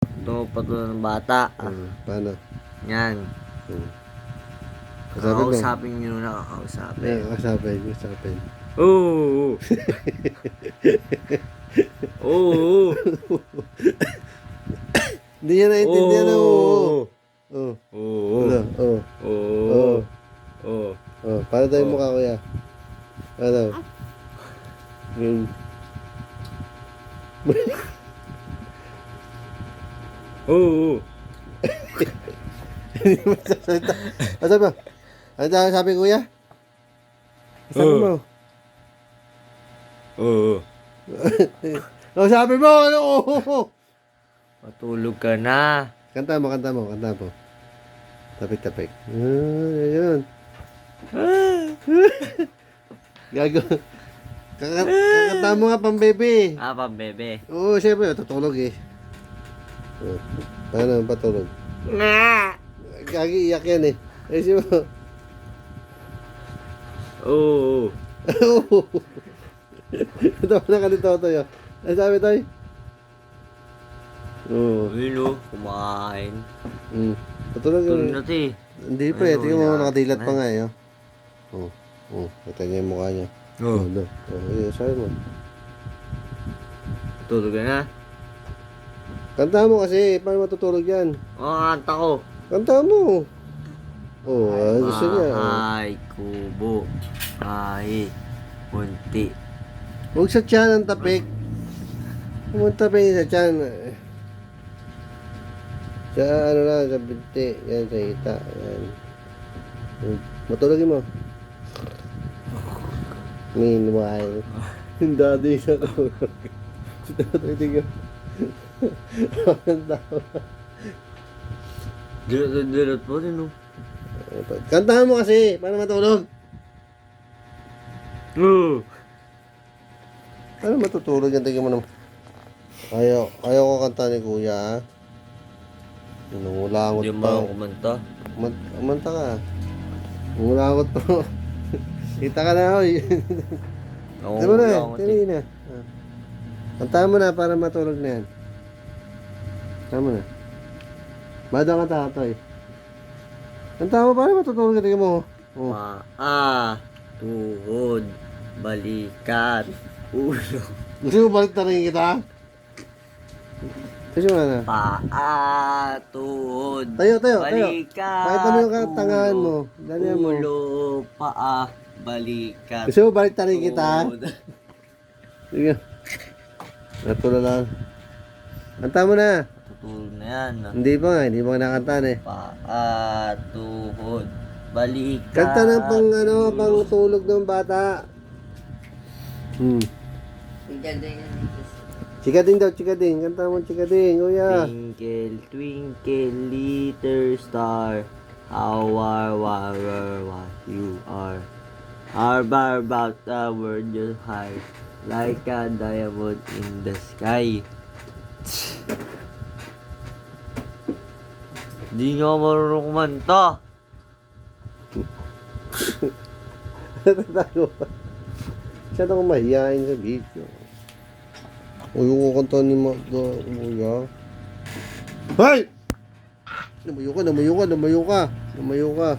Ito pa to ng bata. Paano? Yan. Kakausapin nyo na kakausapin. Kasapin. Oo. Oo. Hindi niya naintindihan na oo. Oo. Oo. Oo. Para tayo mukha kuya. Ano? Yun. Oo. Hindi mo sasalita. Ano ba? Ano sabi kuya? Sabi mo? Oo. Ano sabi mo? Ano? Oo. Matulog ka na. Kanta mo. Tapik. Yun. Gago. Kakanta mo nga pang bebe. Pambebe. Oo, syempre, tutulog eh. Paano patulog? Gagi, iyak yan eh. Eh, siya mo. Oo. Ito na kalito tayo. Ano sabi tayo? Oo. Yun o. Kumain. Patulog Tulog yun. na ito eh. Hindi pa eh. Tingnan mo, nakadilat pa nga eh. Kita niya yung mukha niya. Oo. Yun, sabi mo. Tulog ka na. Kanta mo kasi, paano matutulog yan? Kanta ko. Kanta mo. Gusto niya. Bahay, kubo, kahit munti. Huwag sa tiyan ang tapik. Pumunta pa yun sa tiyan. Sa ano lang, sa binti. Yan, sa hita. Yan. Matulogin mo. Meanwhile, yung daddy sa tulog. Si tatay tingin. Ang tao. Dilot po rin o. Kantahan mo kasi, para matulog. Oo. Paano matutulog yan? Tingin mo naman. Ayaw ko kanta ni kuya, ha? Nangulangot Hindi pa. mo ako kumanta. Kumanta ka. Nangulangot pa. Kita ka na, oy. Di mo na, tiri na. Kantahan mo na para matulog na yan. Kantahan mo na. Bada ka tatoy. Kantahan mo para matutulog ka. Tingin mo. Paa, tuhod, balikat, ulo. Gusto mo balik na rin kita? Kasi mo na. Paa, tuhod, Tayo. balikat, Pakita mo yung tangahan mo. Dalihan mo. ulo, paa, balikat, Gusto mo balik na rin kita? tuhod. Sige. Natulog lang. Kanta mo na. Tutulog na yan. Hindi pa nga nakantaan eh. Paa, tuhod, balikat. Kanta na pang tulog ng bata. Chikading daw. Kanta mo chikading, kuya. Twinkle, twinkle, little star, how what you are. How about the world you high, like a diamond in the sky. Di nga marunong kumanta. Natatago pa. Siya na kung mahihain sa video. Yung kanta ni Magda, kuya. Hoy! Lumayo ka.